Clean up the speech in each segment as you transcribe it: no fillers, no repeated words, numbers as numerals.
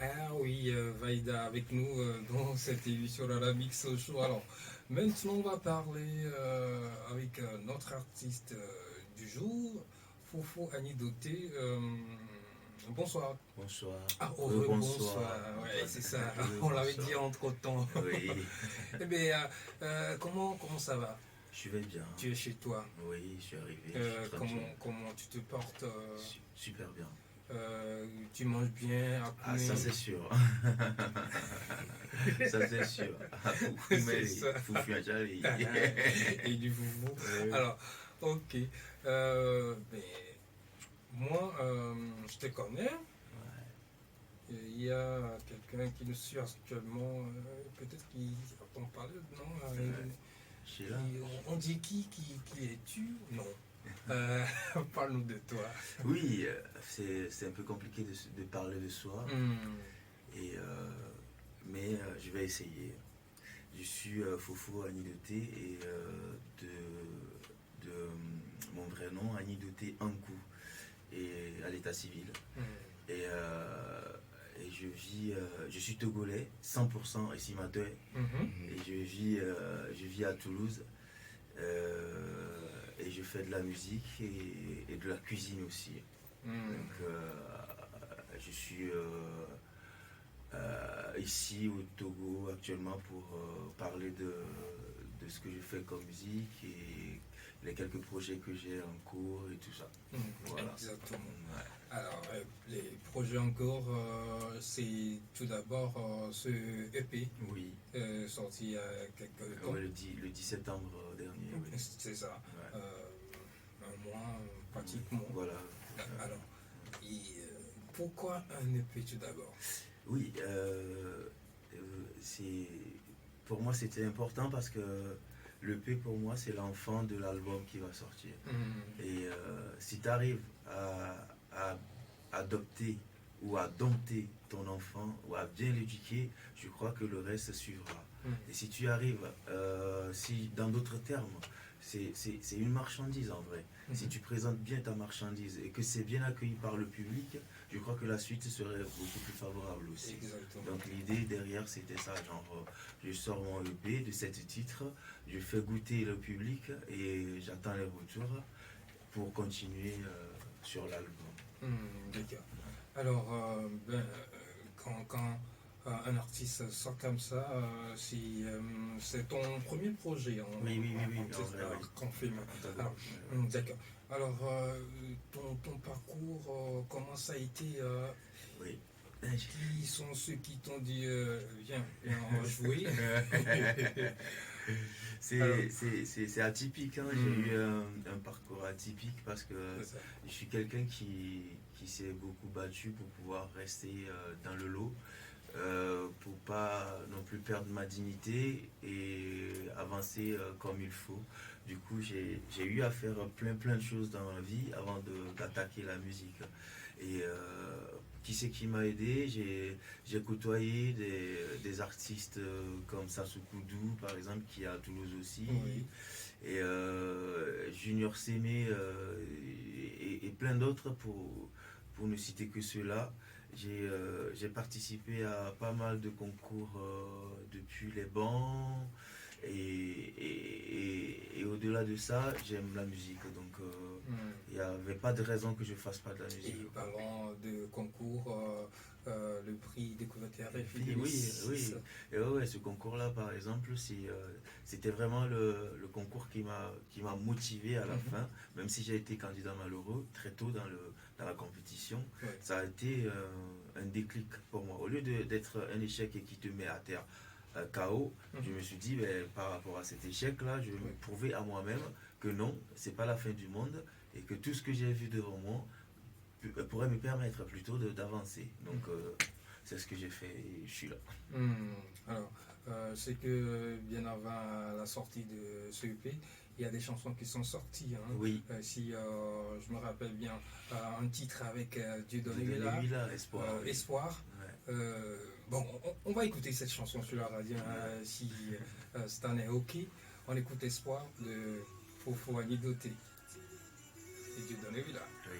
Ah oui, Vaïda avec nous dans cette émission Arabic Show. Alors, maintenant on va parler avec notre artiste du jour, Fofo Anidoté. Bonsoir. Bonsoir, Ah, au rebonsoir bonsoir. Ouais, Antoine, c'est ça. On l'avait dit rebonsoir. entre-temps. Oui, Eh bien, comment ça va? je vais bien. Tu es chez toi. Oui, je suis arrivé, je suis tranquille. Comment tu te portes Super bien. tu manges bien, Ah, ça Akumi? c'est sûr. Ça c'est sûr. Ah, C'est ça. Foufu Ajali. Et du foufou. Oui. Alors, ok. Ben, moi, je te connais. Il y a quelqu'un qui nous suit actuellement, peut-être qui entend parler, non Je suis là. on dit qui es-tu? Non. Parle-nous de toi. Oui, c'est un peu compliqué de parler de soi, Hmm. et, mais je vais essayer. Je suis Fofo Anidoté et de mon vrai nom, Anidoté Ankou, et à l'état civil. Hmm. Et, et je suis togolais, 100% ici Matoué, Mhm. et je vis à Toulouse. Et je fais de la musique et de la cuisine aussi. Hmm. Donc je suis ici au Togo actuellement pour parler de ce que je fais comme musique et les quelques projets que j'ai en cours et tout ça. Voilà. Exactement. Ouais. Alors, les projets encore, c'est tout d'abord ce EP Oui. sorti il y a quelques temps. Ouais, le 10 septembre dernier, oui. C'est ça. Ouais. Un mois pratiquement. Voilà. Alors, pourquoi un EP tout d'abord? Oui, c'est pour moi c'était important parce que le P pour moi c'est l'enfant de l'album qui va sortir. Hmm. Et si tu arrives à adopter ou à dompter ton enfant ou à bien l'éduquer, je crois que le reste suivra. Hmm. Et si tu arrives, si dans d'autres termes, c'est une marchandise en vrai. Si tu présentes bien ta marchandise et que c'est bien accueilli par le public, je crois que la suite serait beaucoup plus favorable aussi. Exactement. Donc l'idée derrière c'était ça, genre je sors mon EP de 7 titres, je fais goûter le public et j'attends les retours pour continuer sur l'album. D'accord. Alors, quand un artiste sort comme ça, si, c'est ton premier projet Oui, oui, oui, oui, en vrai, oui. qu'on filme. En tant Alors, ouais. d'accord. Alors, ton parcours, comment ça a été Oui. qui sont ceux qui t'ont dit viens, viens jouer? Alors, C'est atypique, hein. J'ai eu un parcours atypique parce que c'est ça. je suis quelqu'un qui s'est beaucoup battu pour pouvoir rester dans le lot, pour pas non plus perdre ma dignité et avancer comme il faut. Du coup, j'ai eu à faire plein de choses dans ma vie avant d'attaquer la musique. Et qui c'est qui m'a aidé? J'ai côtoyé des artistes comme Sassou Koudou, par exemple, qui est à Toulouse aussi, Oui. et Junior Sémé, et plein d'autres pour ne citer que ceux-là. J'ai participé à pas mal de concours depuis les bancs et au-delà de ça, j'aime la musique. Donc il n'y avait pas de raison que je fasse pas de la Et musique. parlant de concours, le prix Découverte RFI Oui, oui, 2006. oui. Et ouais, ce concours-là, par exemple, c'était vraiment le concours qui m'a motivé à la Mhm. fin, même si j'ai été candidat malheureux très tôt dans la compétition. Ouais. Ça a été un déclic pour moi. Au lieu d'être un échec et qui te met à terre, KO, je me suis dit, ben, par rapport à cet échec-là, je vais me Ouais. prouver à moi-même que non, c'est pas la fin du monde et que tout ce que j'ai vu devant moi pourrait me permettre plutôt d'avancer. Donc, c'est ce que j'ai fait et je suis là. Hmm. Alors, c'est que bien avant la sortie de ce EP, il y a des chansons qui sont sorties. Hein. Oui, Si je me rappelle bien, un titre avec Dieudonné j'ai donné Villa, lui là, espoir. Oui. Espoir. Ouais. Bon, on va écouter cette chanson sur la radio Ouais. si cette année est OK. On écoute Espoir de Fofo Anidoté et Dieudonné Villa. Oui.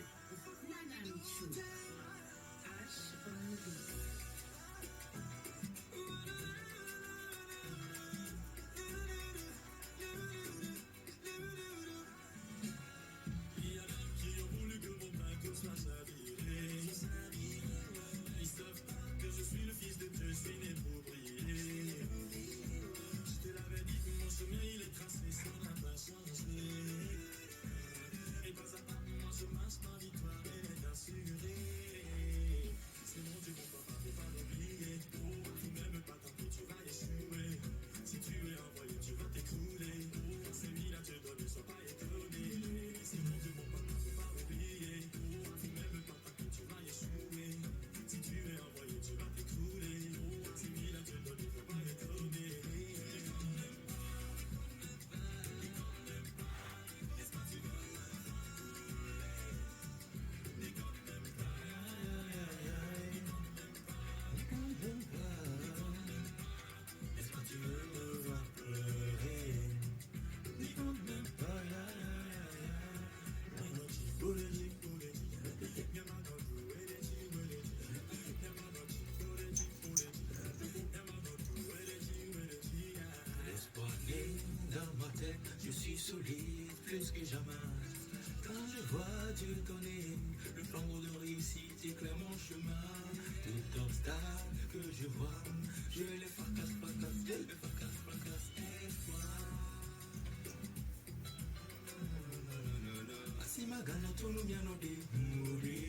vois Dieu donner le flambeau de réussite éclaire mon chemin. Tout obstacle que je vois, je les fracasse, espoir. Asimagana tunu miano de muri.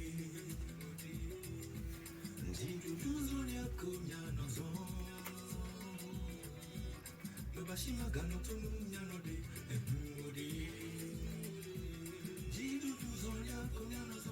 Ndidu duzo liako miano zon. Bashimagana tunu miano de muri. Ndidu duzo liako miano zon.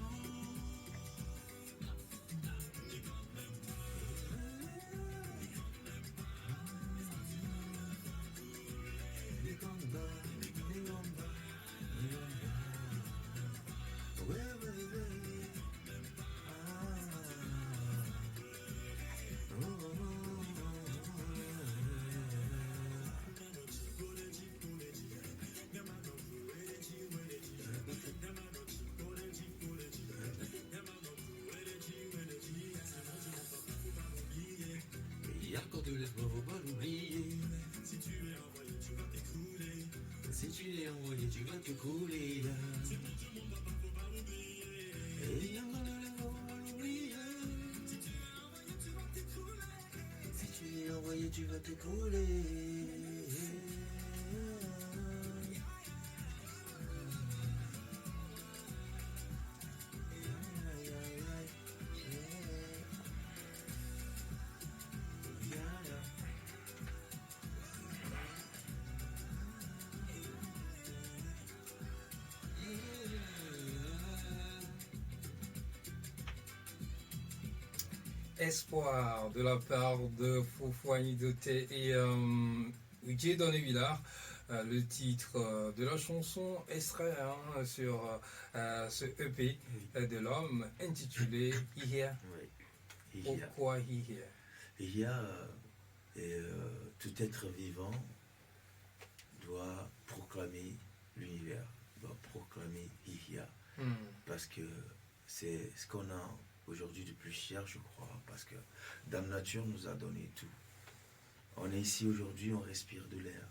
Laisse-moi faut pas l'oublier. Si tu es envoyé, tu vas t'écrouler. Si tu es envoyé, tu vas t'écrouler. Si tout le monde va pas, faut pas l'oublier. Et il faut pas l'oublier. Si tu es envoyé, tu vas t'écrouler. Si tu es envoyé, tu vas t'écrouler. Espoir de la part de Fofo Anidoté et Dieudonné Villard. Le titre de la chanson extrait sur ce EP de l'homme intitulé Here. Oui. Pourquoi Here? Tout être vivant doit proclamer l'univers, doit proclamer Ihya. Parce que c'est ce qu'on a aujourd'hui de plus cher, je crois, parce que Dame Nature nous a donné tout. On est ici aujourd'hui, on respire de l'air.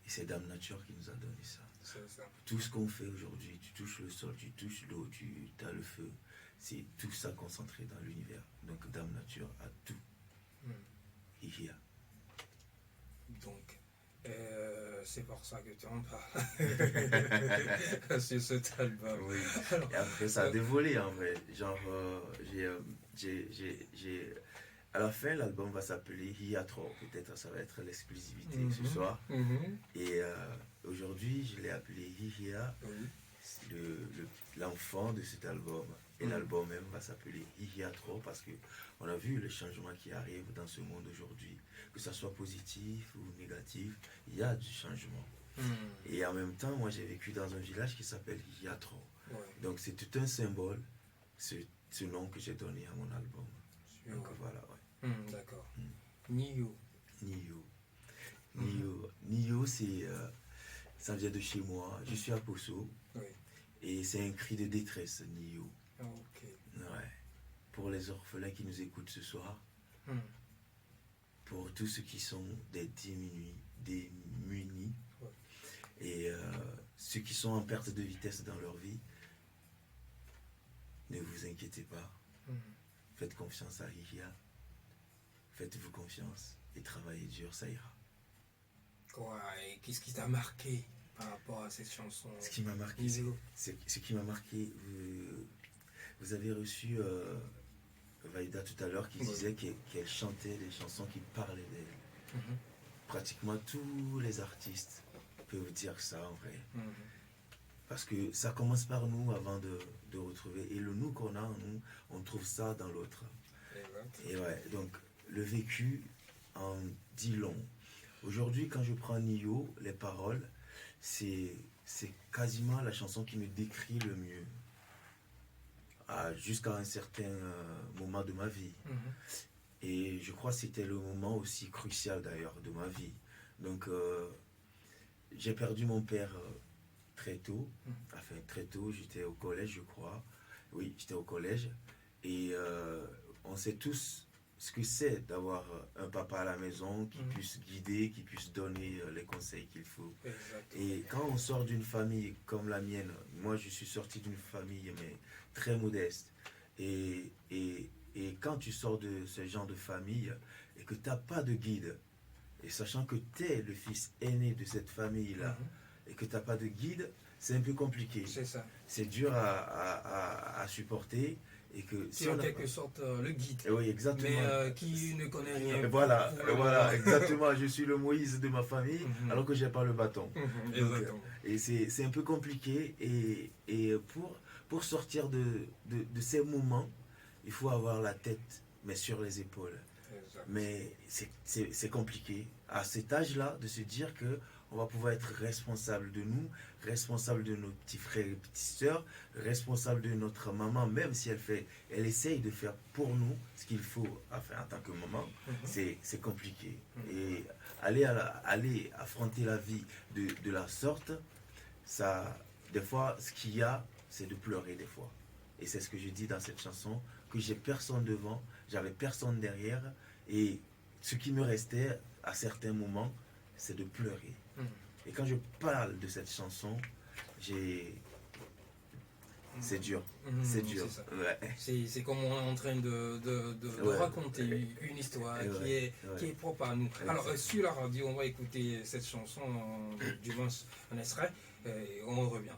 Et c'est Dame Nature qui nous a donné ça. Tout ce qu'on fait aujourd'hui, tu touches le sol, tu touches l'eau, tu as le feu, c'est tout ça concentré dans l'univers. Donc Dame Nature a tout. Ihya. Donc, c'est pour ça que tu en parles sur cet album. Oui. Et après, ça a dévolé en vrai. Genre, à la fin, l'album va s'appeler Ihya 3. Peut-être ça va être l'exclusivité ce soir. Et aujourd'hui, je l'ai appelé Ihya, l'enfant de cet album. Et l'album même va s'appeler Ihya 3 parce qu'on a vu le changement qui arrive dans ce monde aujourd'hui. Que ça soit positif ou négatif, il y a du changement. Et en même temps, moi j'ai vécu dans un village qui s'appelle Ihya 3. Donc c'est tout un symbole, ce nom que j'ai donné à mon album. Donc voilà, d'accord. Niyo. Niyo, ça vient de chez moi. Je suis à Poso. Et c'est un cri de détresse, Niyo. Ouais. Pour les orphelins qui nous écoutent ce soir, pour tous ceux qui sont des démunis, et ceux qui sont en perte de vitesse dans leur vie, ne vous inquiétez pas. Faites confiance à Ihya. Faites-vous confiance et travaillez dur, ça ira. Et qu'est-ce qui t'a marqué par rapport à cette chanson? Ce qui m'a marqué, vous avez reçu Vaïda tout à l'heure qui disait qu'elle chantait des chansons qui parlaient d'elle. Pratiquement tous les artistes peuvent dire ça en vrai. Parce que ça commence par nous avant de retrouver. Et le nous qu'on a en nous, on trouve ça dans l'autre. Et ouais, donc le vécu en dit long. Aujourd'hui, quand je prends Niyo, les paroles, c'est quasiment la chanson qui me décrit le mieux. Jusqu'à un certain moment de ma vie. Et je crois que c'était le moment aussi crucial d'ailleurs de ma vie. Donc j'ai perdu mon père très tôt. Enfin très tôt, j'étais au collège je crois. Oui, j'étais au collège. Et on sait tous ce que c'est d'avoir un papa à la maison qui Mhm. puisse guider, qui puisse donner les conseils qu'il faut. Exactement. Et quand on sort d'une famille comme la mienne, moi je suis sorti d'une famille mais très modeste. Et quand tu sors de ce genre de famille et que tu n'as pas de guide, et sachant que tu es le fils aîné de cette famille-là, Mhm. et que tu n'as pas de guide, c'est un peu compliqué. C'est ça. C'est dur à supporter. Et que C'est si en on a... quelque sorte le guide, Oui, exactement. mais qui ne connaît rien. Et voilà, pour le voilà, moment. exactement. Je suis le Moïse de ma famille, Mhm. alors que j'ai pas le bâton. Mhm. Donc, Exactement. et c'est un peu compliqué. Et pour sortir de ces moments, il faut avoir la tête, mais sur les épaules. Exact. Mais c'est compliqué à cet âge-là de se dire que on va pouvoir être responsable de nous, responsable de nos petits frères et petites sœurs, responsable de notre maman, même si elle essaye de faire pour nous ce qu'il faut faire en tant que maman, Mhm. c'est compliqué. Mhm. Et aller affronter la vie de la sorte, ça, des fois, ce qu'il y a, c'est de pleurer des fois. Et c'est ce que je dis dans cette chanson, que j'ai personne devant, j'avais personne derrière, et ce qui me restait à certains moments, c'est de pleurer. Mhm. Et quand je parle de cette chanson, c'est dur. Mhm. C'est dur. C'est ça. Ouais. C'est comme on est en train de Ouais. raconter une histoire Ouais. qui est propre à nous. Alors, sur la radio, on va écouter cette chanson, du moins un extrait, et on revient.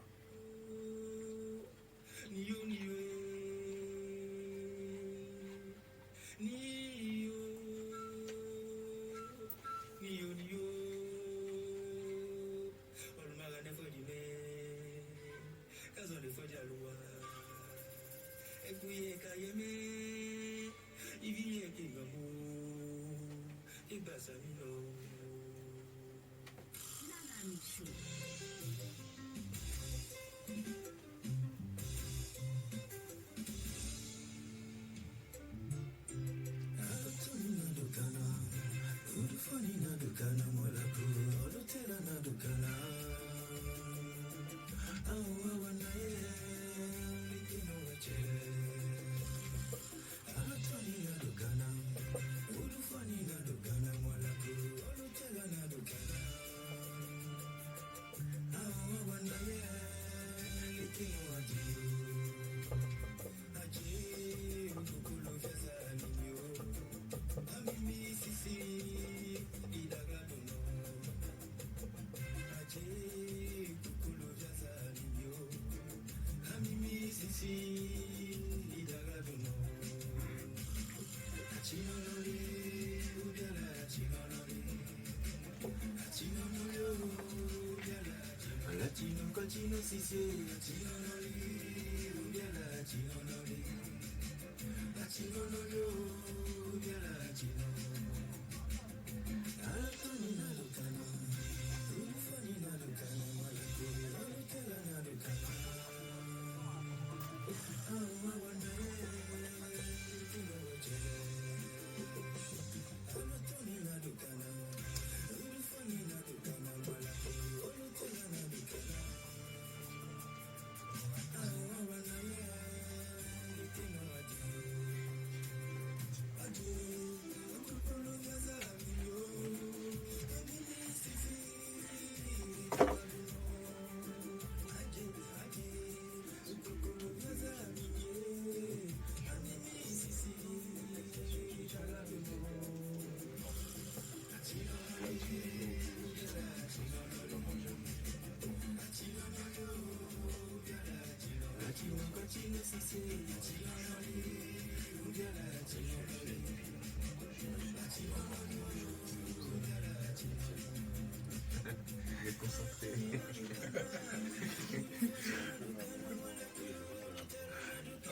Je vais concentrer.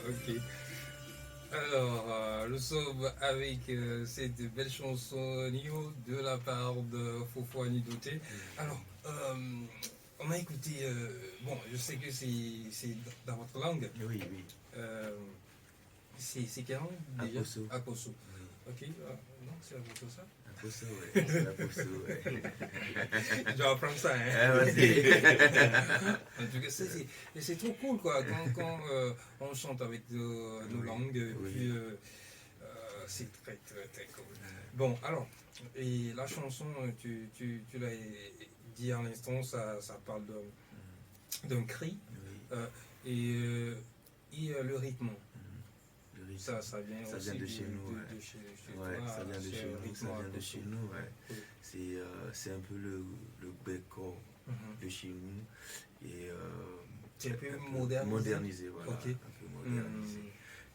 Ok. Alors, nous sommes avec cette belle chanson Nio de la part de Fofo Anidoté. Alors, on a écouté, bon, je sais que c'est dans votre langue. Oui, oui. C'est quelle langue déjà? Akoso. Akoso. Oui. Ok, non, c'est Akoso ça? Akoso, ouais. C'est Akoso, ouais. Je vais apprendre ça, hein. Ah, vas-y. En tout cas, c'est trop cool, quoi, quand on chante avec nos langues, et Oui. puis c'est très très très cool. Bon, alors, et la chanson, tu l'as dit à l'instant, ça parle d'un cri. Oui. Et le rythme. Le rythme. Ça vient Ça aussi vient de chez nous, ouais. de chez Ouais, toi. ça vient de C'est chez un nous, rythme ça vient de à chez côté. nous, ouais. Oui. C'est un peu le béco Mhm. de chez nous et C'est un peu modernisé, voilà, Ok. un peu modernisé.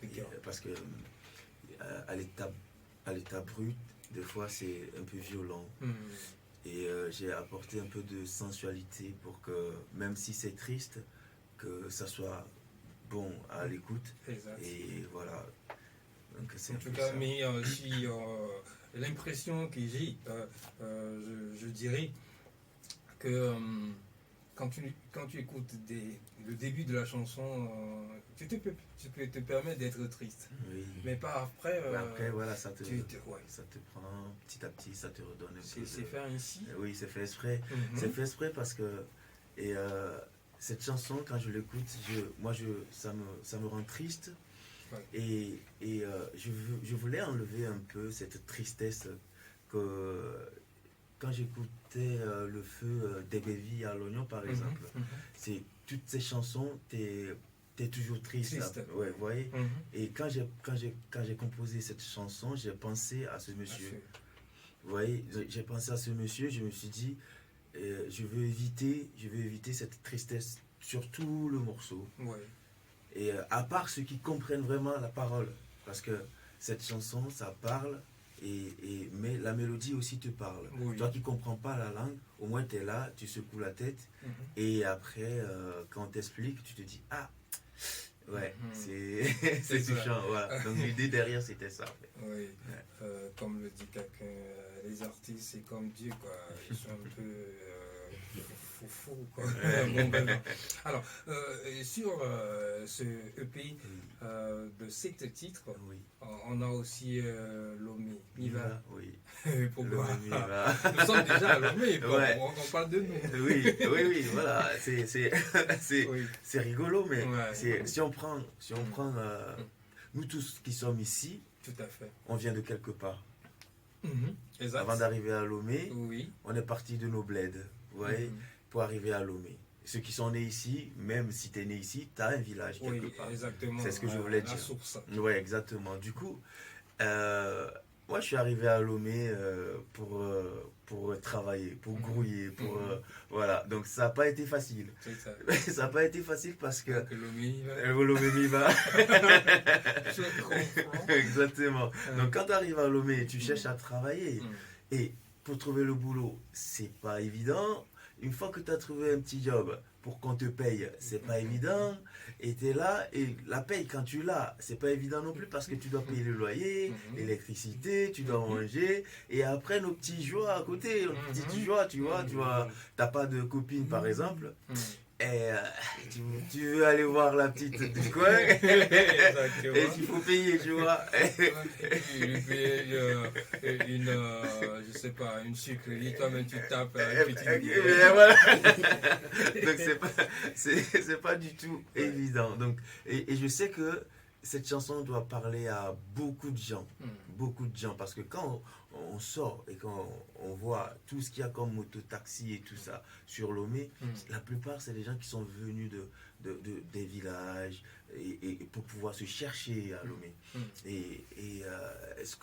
Et, D'accord. parce que à l'état brut, des fois c'est un peu violent. Mhm. Et j'ai apporté un peu de sensualité pour que, même si c'est triste, que ça soit bon à l'écoute. Exact. Et voilà. Donc c'est En un tout peu cas, ça. mais si l'impression que j'ai, je dirais que quand tu écoutes le début de la chanson, tu peux te permettre d'être triste. Oui. Mais pas après. Après, voilà, ça te Ouais. prend petit à petit, ça te redonne un peu. C'est fait ainsi. Oui, c'est fait exprès. Mhm. C'est fait exprès parce que et cette chanson, quand je l'écoute, ça me rend triste. Ouais. Et je voulais enlever un peu cette tristesse que quand j'écoutais le feu des Bévis à l'oignon, par exemple, Mhm. c'est toutes ces chansons, t'es toujours triste. Triste. Là. Ouais, vous voyez. Mhm. Et quand j'ai composé cette chanson, j'ai pensé à ce monsieur. Vous voyez, j'ai pensé à ce monsieur, je me suis dit, je veux éviter cette tristesse sur tout le morceau. Ouais. Et à part ceux qui comprennent vraiment la parole, parce que cette chanson, ça parle, mais la mélodie aussi te parle. Oui. Toi qui ne comprends pas la langue, au moins tu es là, tu secoues la tête, Mhm. et après, quand on t'explique, tu te dis, ah, ouais, Mhm. c'est touchant. Voilà. Donc l'idée derrière, c'était ça. En fait. Oui, comme le dit quelqu'un, les artistes, c'est comme Dieu, quoi. Ils sont un peu foufou, quoi. Bon, ben, non. Alors, sur ce EP de 7 titres, Oui. on a aussi Lomé, Miva. Oui. Pourquoi Miva. Nous sommes déjà à Lomé, Ouais. on parle de nous. Oui, voilà. Oui. C'est rigolo, mais Ouais. si on prend nous tous qui sommes ici, Tout à fait. on vient de quelque part. Exact. Avant d'arriver à Lomé, Oui. on est parti de nos bleds, vous voyez, pour arriver à Lomé. Ceux qui sont nés ici, même si tu es né ici, tu as un village quelque Oui, part. exactement. C'est ce que je voulais dire. La source. Oui, exactement. Du coup, moi je suis arrivé à Lomé pour travailler, pour grouiller, voilà. Donc ça n'a pas été facile. C'est ça. Ça n'a pas été facile parce que... Donc, Lomé, Lomé Miva. je comprends. Exactement. Donc quand tu arrives à Lomé, tu cherches à travailler. Mm. Et pour trouver le boulot, c'est pas évident. Une fois que tu as trouvé un petit job pour qu'on te paye, c'est pas évident. Et tu es là, et la paye, quand tu l'as, c'est pas évident non plus parce que tu dois payer le loyer, l'électricité, tu dois manger. Et après, nos petits joies à côté, nos petites joies, tu vois, t'as pas de copine par exemple. Et tu veux aller voir la petite du coin et il faut payer, tu vois. Je sais pas, une sucrerie, toi-même tu tapes une petite Voilà. Donc c'est pas du tout évident. Donc, et je sais que cette chanson doit parler à beaucoup de gens. Beaucoup de gens. Parce que quand on sort et quand on voit tout ce qu'il y a comme moto-taxi et tout ça sur Lomé, la plupart c'est des gens qui sont venus des villages et pour pouvoir se chercher à Lomé. Et ce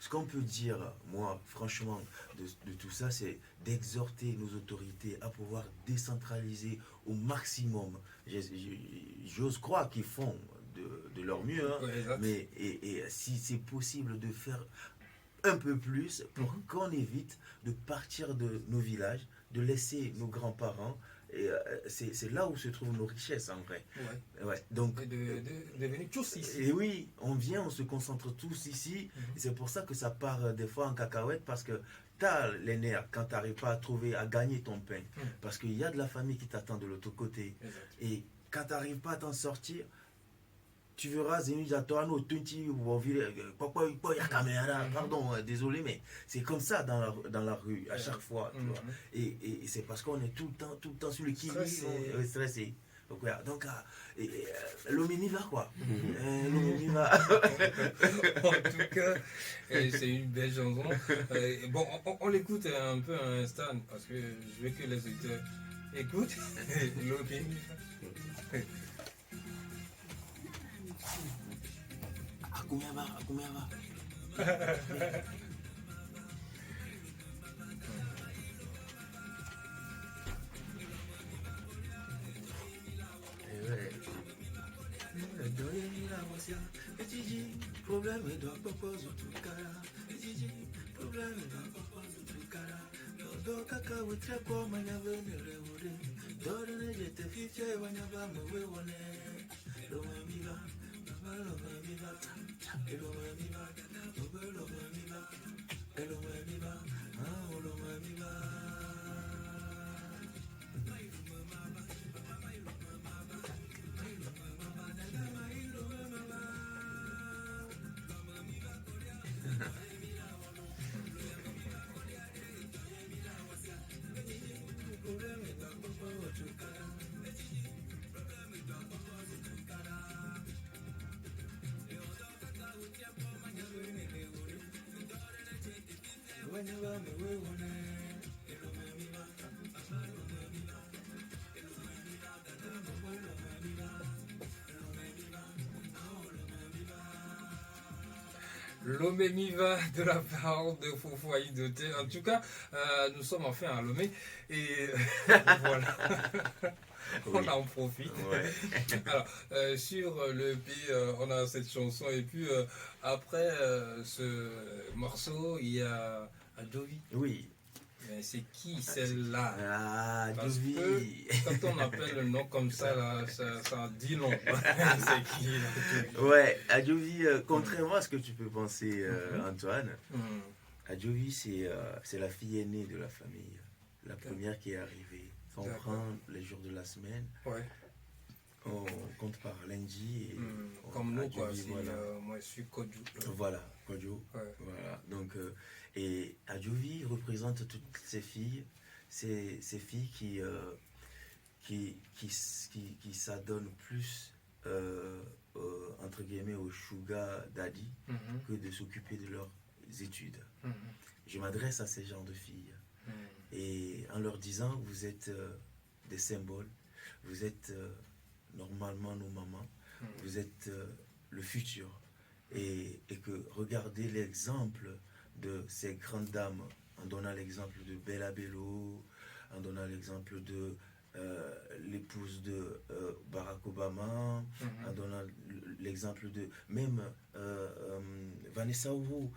qu'on peut dire, moi, franchement, de tout ça, c'est d'exhorter nos autorités à pouvoir décentraliser au maximum. J'ose croire qu'ils font de leur mieux, hein, mais si c'est possible de faire un peu plus pour qu'on évite de partir de nos villages, de laisser nos grands-parents. Et c'est là où se trouvent nos richesses en vrai. Ouais. Donc, de venir tous ici. Et oui, on vient, on se concentre tous ici. Et c'est pour ça que ça part des fois en cacahuète parce que tu as les nerfs quand tu n'arrives pas à gagner ton pain. Parce qu'il y a de la famille qui t'attend de l'autre côté. Et quand tu n'arrives pas à t'en sortir, tu verras pardon, désolé, mais c'est comme ça dans la rue à chaque fois, tu vois. Et c'est parce qu'on est tout le temps sur le qui stressé. Donc, voilà. Donc l'Omeni va quoi. L'Omeni va. En tout cas, c'est une belle chanson. Bon, on l'écoute un peu à l'instant parce que je veux que les auditeurs écoutent. L'Omeni va. Combien va. Lomé va de la part de Fofo Aïdoté. En tout cas, nous sommes enfin à Lomé et voilà, on Oui. en profite. Ouais. Alors, sur le EP, on a cette chanson et puis après ce morceau, il y a Adovi. Oui. Mais c'est qui celle-là? Ah, Parce Jovi. que quand on appelle le nom comme ça, là, ça dit non. C'est qui là? Ouais, Adjovi, contrairement à ce que tu peux penser, Antoine, Hmm. Adjovi, c'est la fille aînée de la famille, la première qui est arrivée. Quand on D'accord. prend les jours de la semaine, Ouais. on compte par lundi. Et Comme nous, quoi. Adjovi, voilà. Moi, je suis Kodju. Voilà, Kodjo. Ouais. Voilà. Donc, et Adjovi représente toutes ces filles, ces filles qui s'adonnent plus, entre guillemets, au sugar daddy Mhm. que de s'occuper de leurs études. Mhm. Je m'adresse à ces genres de filles Mhm. et en leur disant, vous êtes des symboles, vous êtes normalement nos mamans, Mhm. vous êtes le futur. Et que regardez l'exemple de ces grandes dames, en donnant l'exemple de Bella Bello, en donnant l'exemple de l'épouse de Barack Obama, en donnant l'exemple de même Vanessa Ouro.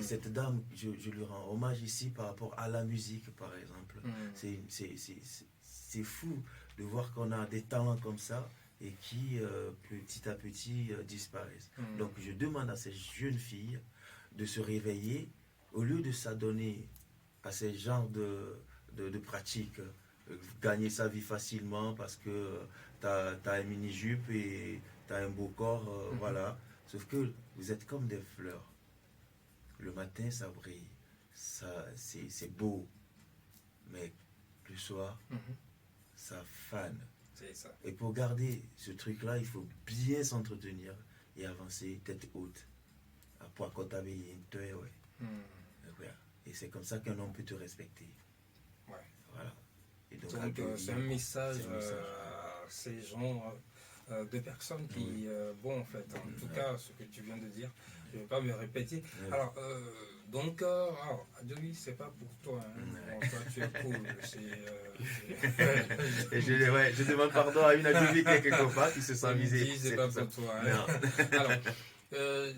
Cette dame, je lui rends hommage ici par rapport à la musique, par exemple. C'est fou de voir qu'on a des talents comme ça et qui petit à petit disparaissent. Donc je demande à ces jeunes filles de se réveiller au lieu de s'adonner à ces genres de pratiques, gagner sa vie facilement parce que tu as un mini-jupe et tu as un beau corps, voilà. Sauf que vous êtes comme des fleurs. Le matin, ça brille, c'est beau, mais le soir, ça fane. C'est ça. Et pour garder ce truc-là, il faut bien s'entretenir et avancer tête haute. Après, quand tu as une tête, ouais. Et c'est comme ça qu'un homme peut te respecter. Ouais. Voilà. Et donc, c'est un message à ces gens, de personnes qui, bon, en fait, en tout cas, ce que tu viens de dire, je ne vais pas me répéter. Alors, donc, Adovi, c'est pas pour toi. Bon, toi, tu es cool. Et je demande pardon à une Adovi quelque part qui se sent visée. C'est pas pour toi. Alors,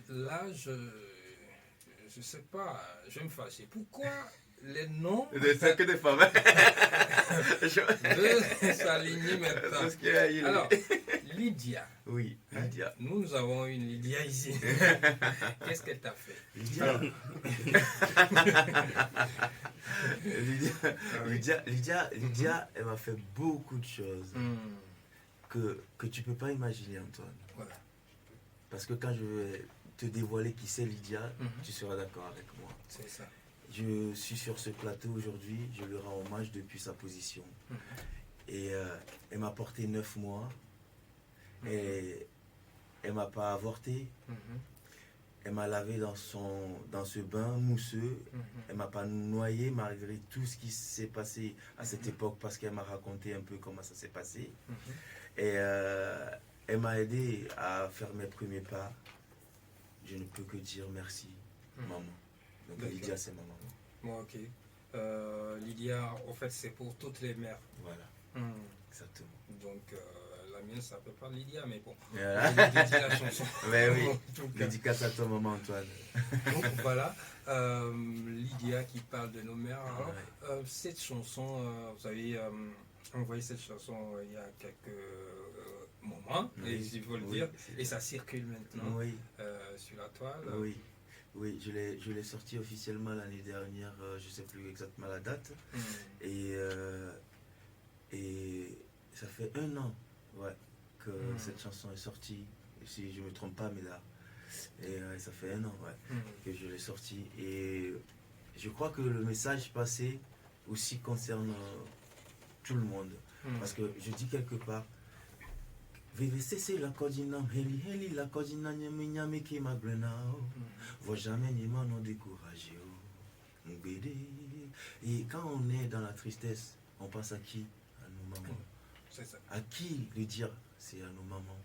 là, je sais pas, je vais me fâcher. Pourquoi les noms c'est que des femmes de s'aligner maintenant? Alors, Lydia. Oui, Lydia. Nous avons une Lydia ici. Qu'est-ce qu'elle t'a fait? Lydia, elle m'a fait beaucoup de choses que tu peux pas imaginer, Antoine. Voilà. Parce que quand je vais te dévoiler qui c'est Lydia, tu seras d'accord avec moi. C'est ça. Je suis sur ce plateau aujourd'hui, je lui rends hommage depuis sa position. Et elle m'a porté 9 mois. Et elle m'a pas avorté. Elle m'a lavé dans ce bain mousseux. Elle m'a pas noyé malgré tout ce qui s'est passé à cette époque parce qu'elle m'a raconté un peu comment ça s'est passé. Et elle m'a aidé à faire mes premiers pas. Je ne peux que dire merci, maman. Donc D'accord. Lydia, c'est ma maman. Bon, ok. Lydia, en fait, c'est pour toutes les mères. Voilà, exactement. Donc, la mienne s'appelle pas Lydia, mais bon. Voilà. Je dédie la chanson. Mais oui, En tout cas. dédicace à toi, maman Antoine. Donc, voilà. Lydia qui parle de nos mères. Alors, Ouais. cette chanson, vous avez envoyé cette chanson il y a quelques moments, Oui, et il faut le oui, dire, c'est et ça. ça circule maintenant Oui, sur la toile. oui. Oui, je l'ai sorti officiellement l'année dernière, je ne sais plus exactement la date. Et ça fait 1 an, ouais, que cette chanson est sortie, si je ne me trompe pas, mais là. Et ça fait 1 an, ouais, que je l'ai sortie. Et je crois que le message passé aussi concerne tout le monde. Parce que je dis quelque part, VVCC la codina, heli la codina, nyame ki magrenao. Vois jamais ni non découragé. Et quand on est dans la tristesse, on pense à qui? À nos mamans. C'est ça. À qui le dire? C'est à nos mamans.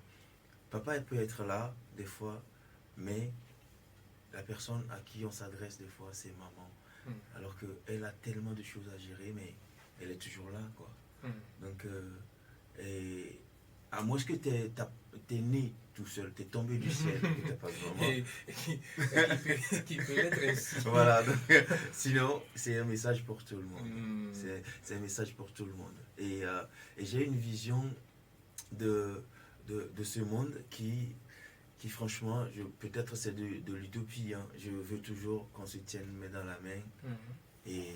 Papa, elle peut être là, des fois, mais la personne à qui on s'adresse, des fois, c'est maman. Alors qu'elle a tellement de choses à gérer, mais elle est toujours là, quoi. Donc, et à moins que t'es né tout seul, t'es tombé du ciel, que t'as pas de maman. Et qui peut être ainsi. Voilà, donc, sinon, c'est un message pour tout le monde. C'est un message pour tout le monde. Et j'ai une vision de ce monde qui franchement, peut-être c'est de l'utopie. Hein. Je veux toujours qu'on se tienne main dans la main et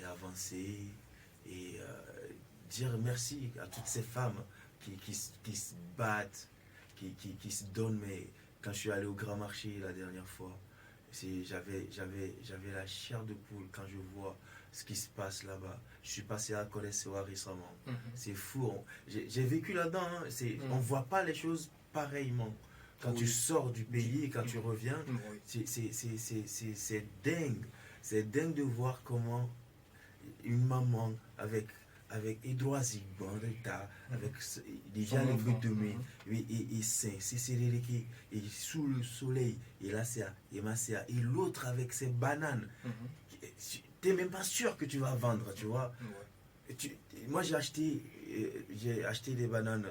avancer et dire merci à toutes ces femmes qui se battent, qui se donnent. Mais quand je suis allé au Grand Marché la dernière fois, j'avais la chair de poule quand je vois ce qui se passe là-bas. Je suis passé à Kodesewa récemment. C'est fou. J'ai vécu là-dedans. Hein. On ne voit pas les choses pareillement. Quand tu sors du pays et quand tu reviens, c'est dingue. C'est dingue de voir comment une maman avec Edouard Zigban, avec déjà les buts de mai, et c'est et sous le soleil, et là c'est et l'autre avec ses bananes. Tu n'es même pas sûr que tu vas vendre, tu vois. Moi j'ai acheté des bananes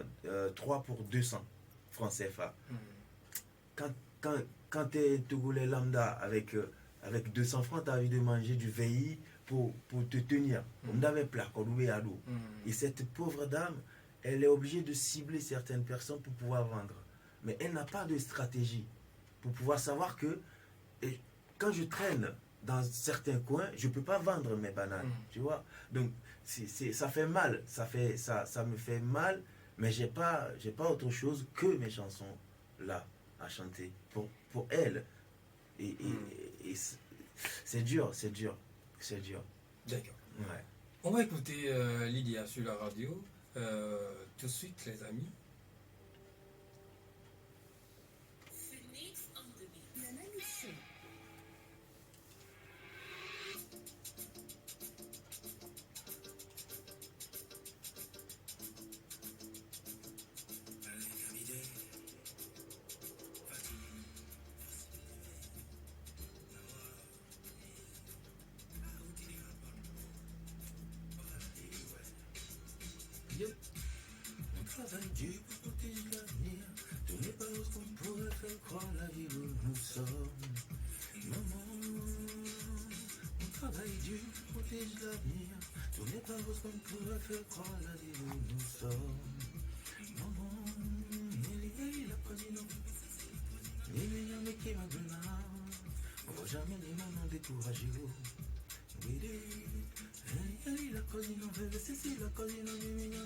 3 pour 200 francs CFA. Quand tu es Togolais lambda avec 200 francs, tu as envie de manger du VI pour te tenir. Et cette pauvre dame, elle est obligée de cibler certaines personnes pour pouvoir vendre. Mais elle n'a pas de stratégie pour pouvoir savoir que quand je traîne dans certains coins, je ne peux pas vendre mes bananes. Tu vois? Donc, ça fait mal. Ça me fait mal, mais je n'ai pas autre chose que mes chansons là à chanter pour elle. Et c'est dur. D'accord. Ouais. On va écouter Lydia sur la radio. Tout de suite, les amis. On travaille dur pour protéger l'avenir. Ce n'est pas ce qu'on pourrait faire croire la vie où nous sommes. Maman, on travaille dur pour protéger l'avenir. Ce n'est pas ce qu'on pourrait faire croire la vie où nous sommes. Maman, la cosine, mais qui m'a donné. On va jamais les mamans décourager. La cosine, c'est la cosine,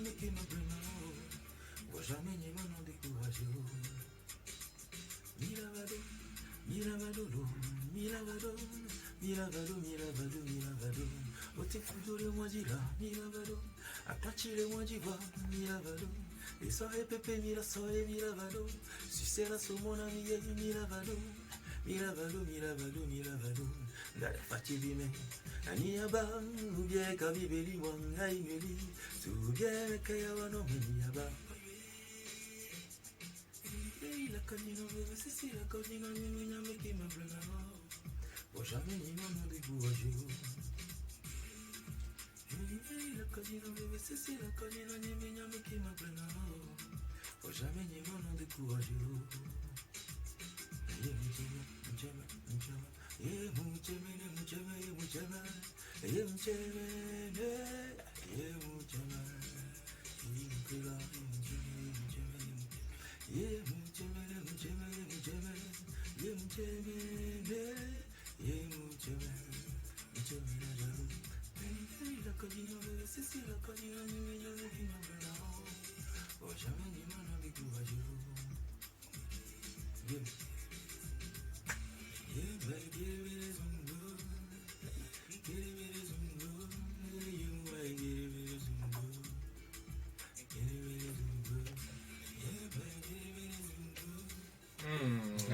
mais qui m'a donné. On va jamais les mamans décourager. Miravado. Ote fudo le moisila, miravado. Apachile mwajiwa milavado. Et soirée pépé soirée milavado. Sucer la somona milavado. Milavado. Gada fachili me. Aniaba, ubie kabibeli wanga imeli. Subie kaya wano miaba. La canine bébé, c'est la canine, mais qui me plaît d'abord. Pour jamais ni mon découragé. La canine bébé, c'est la canine, mais qui me plaît d'abord. Pour jamais ni mon découragé.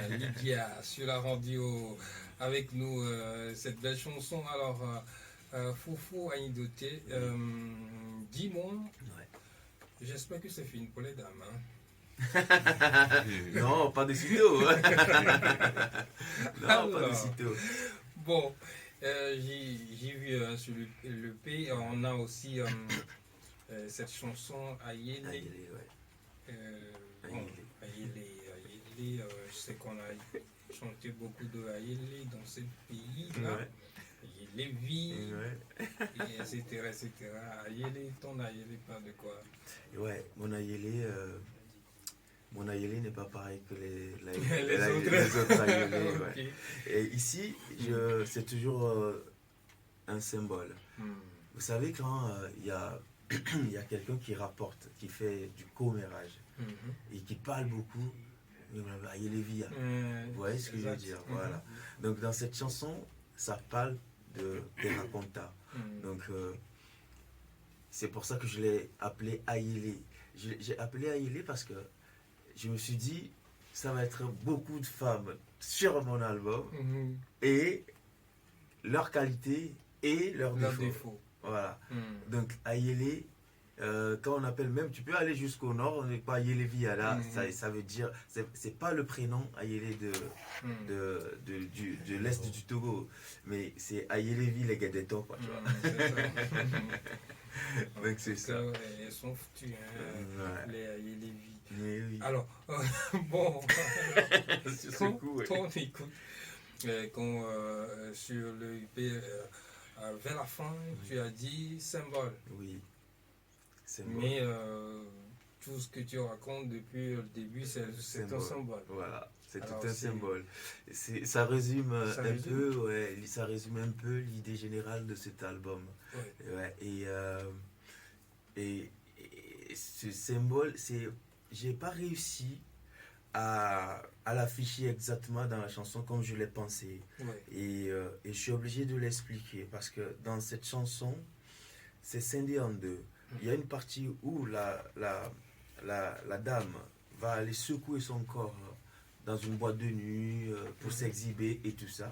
Lydia sur la radio avec nous cette belle chanson. Alors Fofo Aïdoté, dis-moi, j'espère que c'est fini pour les dames. Non, pas de sitôt. Non, pas de sitôt. Bon, j'ai vu sur le P, on a aussi cette chanson Ayele. Ayele. Je sais qu'on a chanté beaucoup de Ayele dans ce pays-là. Ayele vie, etc. Ayele, ton Ayele parle de quoi? Ouais, mon Ayele n'est pas pareil que les autres Ayele. Ouais. Okay. Et ici, c'est toujours un symbole. Vous savez, quand il y a quelqu'un qui rapporte, qui fait du commérage et qui parle beaucoup, Ayele vie. Vous voyez ce que je veux dire? Voilà. Donc dans cette chanson, ça parle des racontas. Donc c'est pour ça que je l'ai appelé Ayele. J'ai appelé Ayele parce que je me suis dit, ça va être beaucoup de femmes sur mon album et leur qualité et leurs défauts. Voilà. Donc Ayele, quand on appelle même, tu peux aller jusqu'au nord, on n'est pas Ayele Viala, ça veut dire, c'est pas le prénom Ayele de l'est du Togo, mais c'est Ayele Vi Gadeto, quoi, tu vois. Donc c'est ça. Ouais, elles sont foutues, les Ayele Vi. Oui. Alors, bon, sur ce coup, on écoute, quand sur le IP, vers la fin, tu as dit symbole. Oui. Mais tout ce que tu racontes depuis le début, c'est un symbole. Voilà, c'est tout un symbole. Ça résume peu, ça résume un peu l'idée générale de cet album. Ouais, et ce symbole, j'ai pas réussi à l'afficher exactement dans la chanson comme je l'ai pensé. Et je suis obligé de l'expliquer parce que dans cette chanson, c'est scindé en deux. Il y a une partie où la dame va aller secouer son corps dans une boîte de nuit pour s'exhiber et tout ça.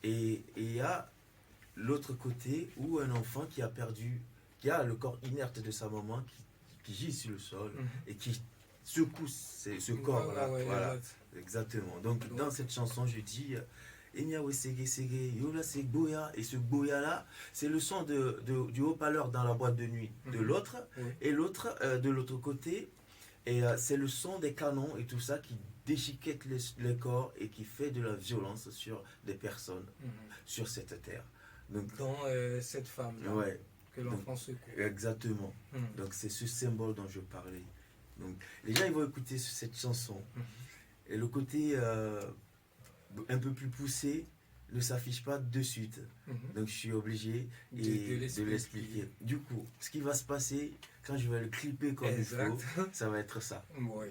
Et il y a l'autre côté où un enfant qui a le corps inerte de sa maman qui gît sur le sol et qui secoue ce corps-là. Voilà. Exactement. Donc dans cette chanson, je dis... Et ce boya-là, c'est le son du haut-parleur dans la boîte de nuit de l'autre, et l'autre de l'autre côté, et c'est le son des canons et tout ça qui déchiquette les corps et qui fait de la violence sur des personnes sur cette terre. Donc, dans cette femme-là, que l'enfant secoue. Exactement. Donc c'est ce symbole dont je parlais. Donc les gens ils vont écouter cette chanson. Et le côté... un peu plus poussé ne s'affiche pas de suite. Donc je suis obligé de l'expliquer. Du coup, ce qui va se passer quand je vais le clipper comme il faut, ça va être ça. Oui.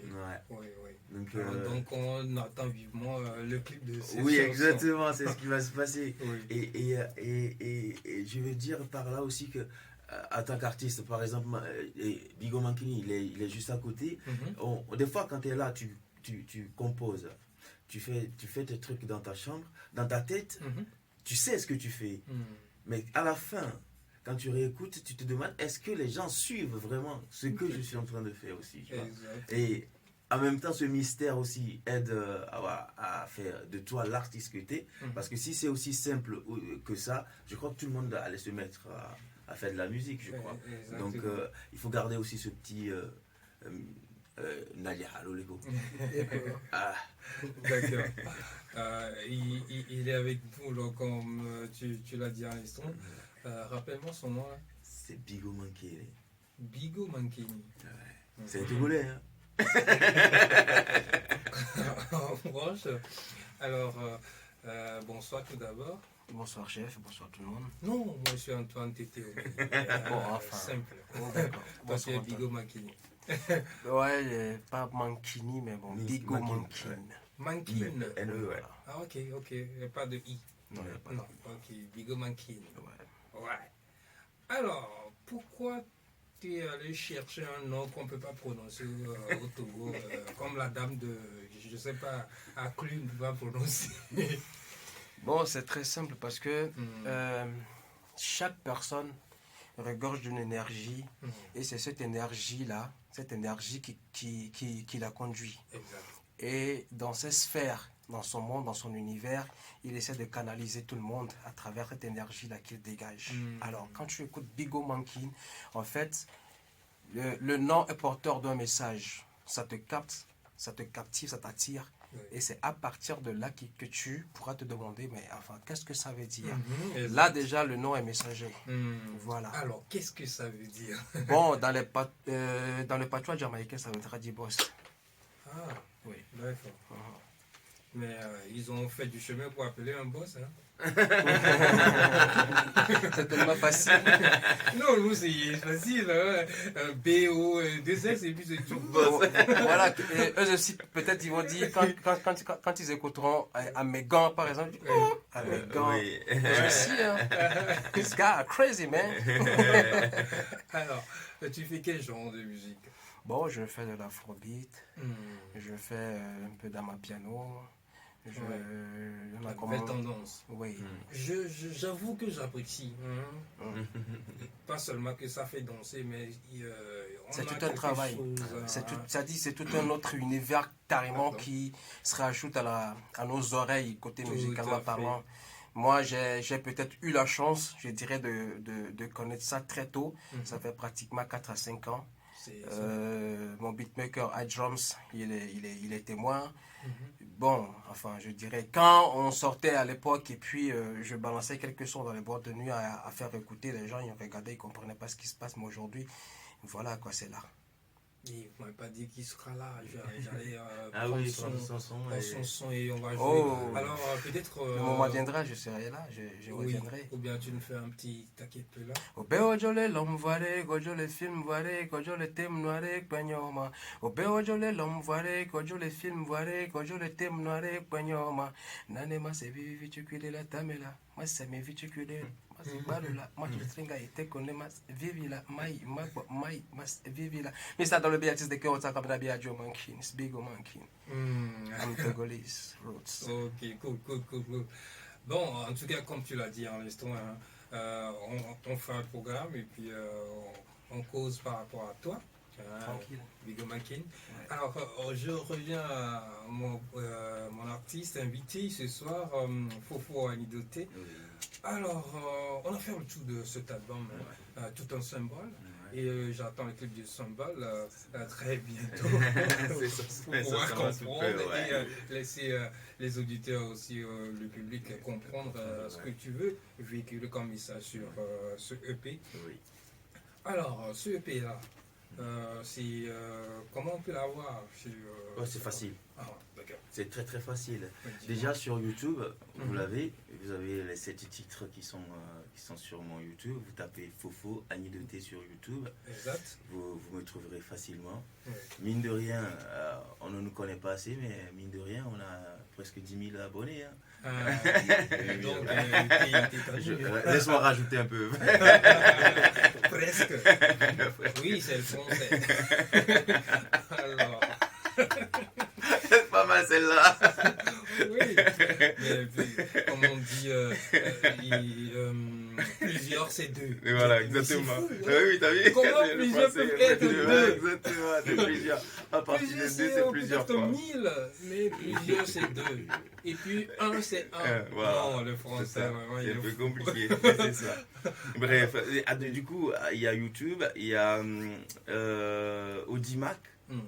Donc on attend vivement le clip de cette chanson. Exactement, c'est ce qui va se passer. Et je veux dire par là aussi que en tant qu'artiste, par exemple, Bigo Mankini, il est juste à côté. Des fois, quand tu es là, tu composes. Tu fais tes trucs dans ta chambre, dans ta tête, tu sais ce que tu fais. Mais à la fin, quand tu réécoutes, tu te demandes est-ce que les gens suivent vraiment ce que je suis en train de faire aussi. Tu vois? Et en même temps, ce mystère aussi aide à faire de toi l'artiste que tu es. Parce que si c'est aussi simple que ça, je crois que tout le monde allait se mettre à faire de la musique, je crois. Donc, il faut garder aussi ce petit... Nadia, allô Lego. D'accord. Il est avec nous, là, comme tu l'as dit à l'instant. Rappelle-moi son nom là. C'est Bigo Mankini. Bigo Mankini. Ouais. C'est un Togolais, hein. Proche. Alors, bonsoir tout d'abord. Bonsoir chef, bonsoir tout le monde. Non, moi je suis Antoine Tété. Simple. Oh, d'accord. Toi tu es Bigo Mankini. Ouais, pas Mankini, mais bon, Bigo Mankini. Mankini. N-E, ouais. Ah ok, il n'y a pas de I. Non, il n'y a pas de I. Ok, Bigo Mankini. Ouais. Alors, pourquoi tu es allé chercher un nom qu'on ne peut pas prononcer au Togo, comme la dame de, je ne sais pas, Aklu ne peut pas prononcer. Bon, c'est très simple parce que chaque personne regorge d'une énergie et c'est cette énergie-là, cette énergie qui la conduit. Exact. Et dans ces sphères, dans son monde, dans son univers, il essaie de canaliser tout le monde à travers cette énergie-là qu'il dégage. Alors, quand tu écoutes Bigo Mankini, en fait, le nom est porteur d'un message. Ça te capte, ça te captive, ça t'attire. Oui. Et c'est à partir de là que tu pourras te demander, mais enfin, qu'est-ce que ça veut dire? Là, déjà, le nom est messager. Voilà. Alors, qu'est-ce que ça veut dire? Bon, dans le patois jamaïcain, ça veut dire boss. Ah, oui. D'accord. Mais ils ont fait du chemin pour appeler un boss, hein? C'est tellement facile. Non, nous c'est facile, hein? B-O, 2S et puis c'est tout. Voilà, et eux aussi, peut-être ils vont dire, quand ils écouteront à mes gants, par exemple, à mes gants, je suis, hein, this guy are crazy, man. Alors, tu fais quel genre de musique? Bon, je fais de l'afrobeat, je fais un peu d'amapiano. La nouvelle tendance. Oui. J'avoue que j'apprécie. Pas seulement que ça fait danser, mais c'est tout un travail. C'est tout un autre univers carrément qui se rajoute à nos oreilles, côté musicalement parlant. Moi, j'ai peut-être eu la chance, je dirais, de connaître ça très tôt. Ça fait pratiquement 4 à 5 ans. Mon beatmaker iDrums, il est témoin. Bon, enfin, je dirais, quand on sortait à l'époque et puis je balançais quelques sons dans les boîtes de nuit à faire écouter, les gens ils regardaient, ils ne comprenaient pas ce qui se passe, mais aujourd'hui, voilà quoi, c'est là. Il ne m'avait pas dit qu'il sera là. J'allais prendre son son et on va jouer. Alors peut-être... le moment viendra, je serai là, je reviendrai. Ou bien tu nous fais un petit taquet là. Obejole l'homme voilé, gojo le film voilé, gojo le thème noiré, penyoma. Obejole l'homme voilé, gojo le film voilé, gojo le thème noiré, penyoma. Nanema se vivi viticule la tamela, moi c'est mes viticule. Moi je stringa était connu mas vivi la mai mas vivi la. Mais ça dans le béatis de que on s'accorde à Biagio Mankini, Bigo Mankini. I'm Togolese roots. Ok, cool. Bon, en tout cas, comme tu l'as dit en l'instant, on fait un programme et puis on cause par rapport à toi. Tranquille. Bigo Mankini. Ouais. Alors, je reviens à mon artiste invité ce soir, Fofo Anidoté. Alors, on a fait le tour de cet album, Tout un symbole. Et j'attends le clip du symbole très bientôt pour pouvoir comprendre et laisser les auditeurs aussi, le public, comprendre ce que tu veux véhiculer comme message sur ce EP. Oui. Alors, ce EP-là, c'est comment on peut l'avoir C'est facile. Ah, d'accord. C'est très très facile. Oui, Déjà sur YouTube, vous avez les 7 titres qui sont sur mon YouTube. Vous tapez Fofo Anidoté sur YouTube. Exact. Vous me trouverez facilement. Oui. Mine de rien, on ne nous connaît pas assez, mais mine de rien, on a presque 10 000 abonnés. Hein. Donc, Laisse-moi rajouter un peu. Presque. Oui, c'est le français. Alors. C'est pas mal celle-là. Oui. Mais puis, comme on dit, plusieurs c'est deux. Et voilà, Mais exactement. c'est fou, Oui, t'as vu? Comment C'est le plusieurs français, peuvent être deux? exactement, de plusieurs. À partir de deux, c'est plusieurs peut-être fois. 1000, mais plusieurs c'est deux. Et puis un c'est un. Voilà. Non, le C'est français, ça. vraiment, C'est il un est peu fou. compliqué, mais c'est ça. Bref, du coup, il y a YouTube, il y a Audimac. Hmm.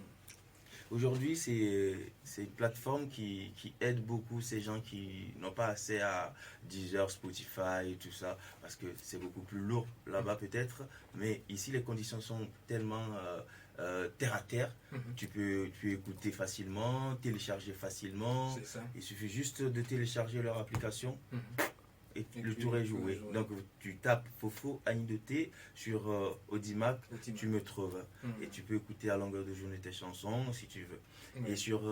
Aujourd'hui, c'est une plateforme qui aide beaucoup ces gens qui n'ont pas accès à Deezer, Spotify et tout ça, parce que c'est beaucoup plus lourd là-bas peut-être, mais ici les conditions sont tellement terre à terre. Tu peux écouter facilement, télécharger facilement. C'est ça. Il suffit juste de télécharger leur application et Et le puis, tour est tu peux joué. jouer. Donc tu tapes Fofo Anidoté sur Audimac, Audimac. tu me trouves. Et tu peux écouter à longueur de journée tes chansons si tu veux. Oui. Et sur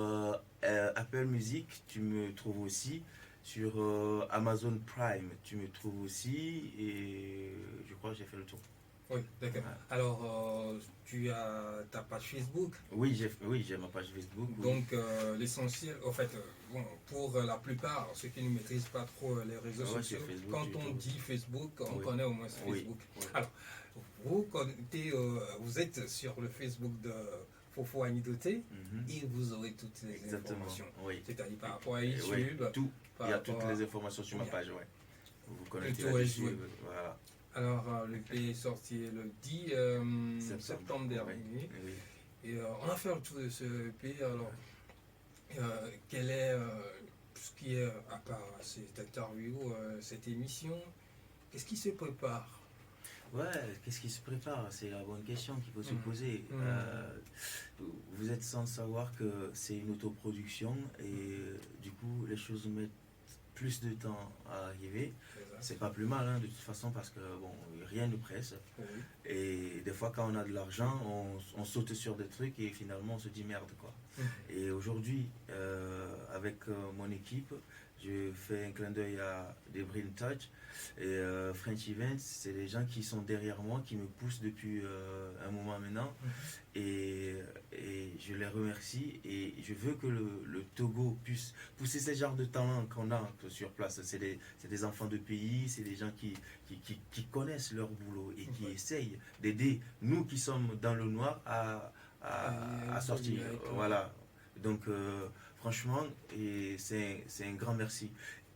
Apple Music, tu me trouves aussi. Sur Amazon Prime, tu me trouves aussi. Et je crois que j'ai fait le tour. Oui, d'accord. Ouais. Alors, tu as ta page Facebook. Oui, j'ai ma page Facebook. Oui. Donc, l'essentiel, en fait, bon, pour la plupart, ceux qui ne maîtrisent pas trop les réseaux Ouais, sociaux, c'est Facebook, quand YouTube. on dit Facebook, on Oui. connaît au moins Facebook. Oui. Alors, vous êtes sur le Facebook de Fofo Anidoté et vous aurez toutes les Exactement. informations. Oui. C'est-à-dire par rapport à Oui, YouTube. tout. par Il y a rapport toutes à- les informations sur ma page, ouais. Vous connectez tour est là-dessus. joué. Voilà. Alors, le P est sorti le 10 septembre dernier. Oui. Et on a fait le tour de ce EP. Alors, quel est ce qui est, à part cette interview, cette émission, qu'est-ce qui se prépare? Ouais, qu'est-ce qui se prépare? C'est la bonne question qu'il faut se poser. Vous êtes sans savoir que c'est une autoproduction et du coup, les choses mettent plus de temps à arriver. C'est pas plus mal, hein, de toute façon, parce que bon, rien ne presse. Oui. Et des fois, quand on a de l'argent, on saute sur des trucs et finalement, on se dit merde, quoi. Et aujourd'hui, avec mon équipe, je fais un clin d'œil à des Brain Touch et French Events. C'est des gens qui sont derrière moi, qui me poussent depuis un moment maintenant. Et je les remercie et je veux que le Togo puisse pousser ces genres de talents qu'on a sur place. C'est des enfants de pays, c'est des gens qui connaissent leur boulot et qui essayent d'aider nous qui sommes dans le noir à sortir. Voilà. Donc franchement, c'est un grand merci.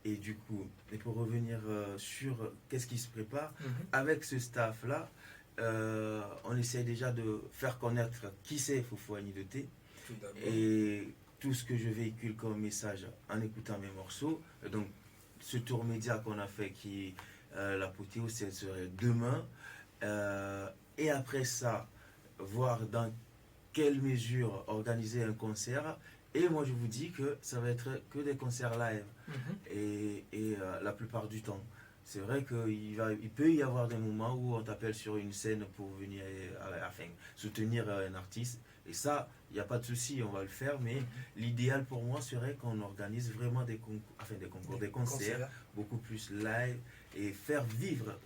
Et du coup, et pour revenir sur qu'est-ce qui se prépare, avec ce staff-là, on essaie déjà de faire connaître qui c'est Fofo Anidoté et tout ce que je véhicule comme message en écoutant mes morceaux. Donc, ce tour média qu'on a fait, qui l'apothéose, ce serait demain. Et après ça, voir dans quelle mesure organiser un concert. Et moi, je vous dis que ça va être que des concerts live. Et la plupart du temps. C'est vrai qu'il peut y avoir des moments où on t'appelle sur une scène pour venir soutenir un artiste. Et ça, il n'y a pas de souci, on va le faire. Mais l'idéal pour moi serait qu'on organise vraiment des concerts beaucoup plus live et faire vivre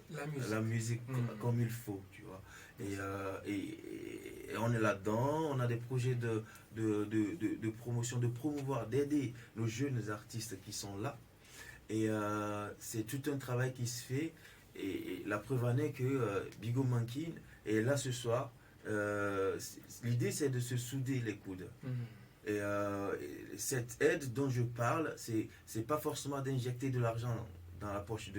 la musique comme il faut, tu vois. Et on est là-dedans, on a des projets de promotion, de promouvoir, d'aider nos jeunes artistes qui sont là. Et c'est tout un travail qui se fait. Et la preuve en est que Bigo Mankin est là ce soir. L'idée, c'est de se souder les coudes. Et cette aide dont je parle, c'est pas forcément d'injecter de l'argent dans la poche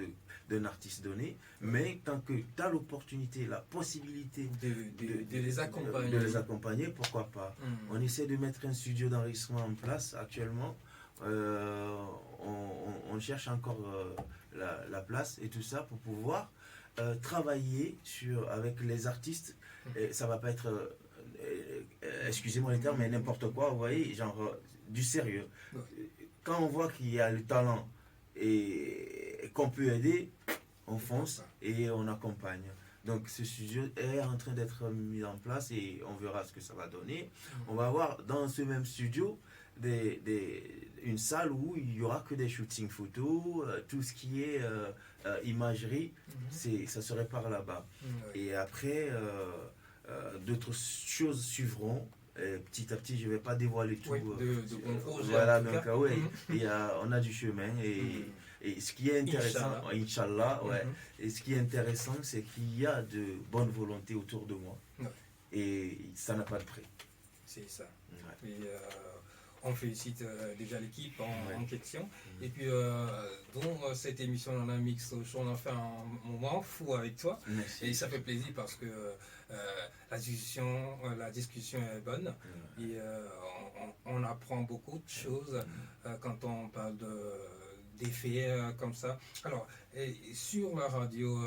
d'un artiste donné, mais tant que tu as l'opportunité, la possibilité de les accompagner, pourquoi pas. On essaie de mettre un studio d'enregistrement en place actuellement. On cherche encore la place et tout ça pour pouvoir travailler avec les artistes. Et ça va pas être, excusez-moi les termes, mais n'importe quoi, vous voyez, genre du sérieux. Quand on voit qu'il y a le talent et qu'on peut aider, on fonce et on accompagne. Donc ce studio est en train d'être mis en place et on verra ce que ça va donner. On va avoir dans ce même studio une salle où il n'y aura que des shootings photos, tout ce qui est imagerie, ça serait par là-bas. Et après, d'autres choses suivront. Petit à petit, je ne vais pas dévoiler tout. De bons projets. Voilà, donc on a du chemin. Et ce qui est intéressant, Inch'Allah, et ce qui est intéressant, c'est qu'il y a de bonne volonté autour de moi. Et ça n'a pas de prix. C'est ça. Et on félicite déjà l'équipe en question. Et puis, dans cette émission, on a mix show, on a fait un moment fou avec toi. Merci. Et ça fait plaisir parce que la discussion est bonne. Et on apprend beaucoup de choses quand on parle des faits comme ça. Alors, sur la radio,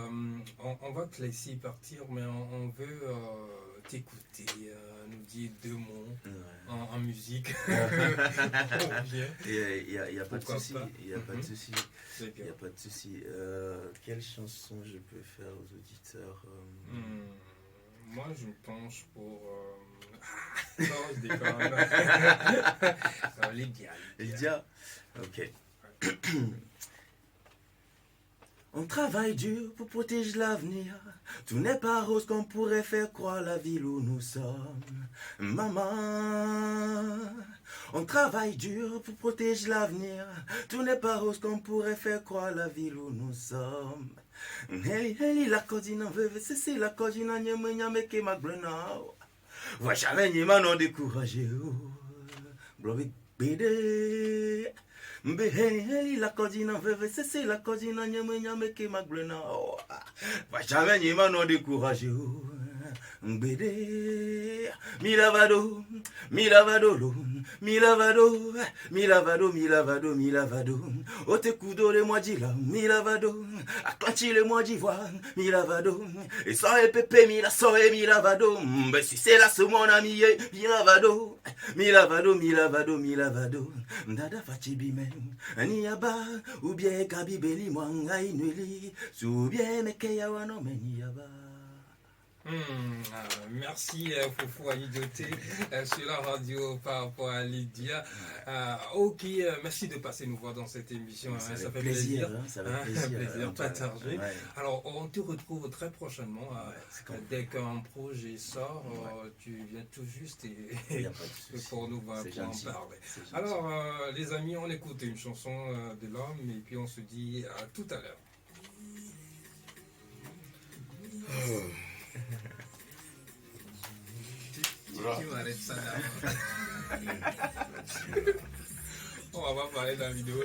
on va te laisser partir, mais on veut t'écouter, nous dire 2 mots en musique. Il n'y a pas de souci. Il n'y a pas de souci. Il n'y a pas de souci. Quelle chanson je peux faire aux auditeurs Moi, je me penche pour... non, je déconne. Lydia. Ok. On travaille dur pour protéger l'avenir. Tout n'est pas rose qu'on pourrait faire croire la ville où nous sommes. Maman, on travaille dur pour protéger l'avenir. Tout n'est pas rose qu'on pourrait faire croire la ville où nous sommes. Heli la cosine en veut cesser la cosine en nyame ke maglena. Va jamais nyama non découragé. Glory bede. Mbeheli la cosine en veut cesser la cosine en nyame ke maglena. Va jamais nyama non découragé. Mbede milavado milavado milavado milavado milavado milavado ote kudo le moi dit là milavado atlanti le moi d'ivoire milavado et ça et pépé mila so et milavado mais si c'est là ce mon ami milavado milavado milavado milavado ndada fachibi men aniaba ou bien kabibeli mwanga inuli sou bien mekeya wano meniaba. Merci Fofo Anidioté sur la radio par rapport à Lydia. Ok, merci de passer nous voir dans cette émission. Ça fait plaisir. Ça fait plaisir. Partagé. Alors, on te retrouve très prochainement. Dès qu'un projet sort, tu viens tout juste pour nous voir, pour en parler. Alors, les amis, on écoute une chanson de l'homme et puis on se dit à tout à l'heure. Tu m'arrêtes ça là. On va pas parler de la vidéo.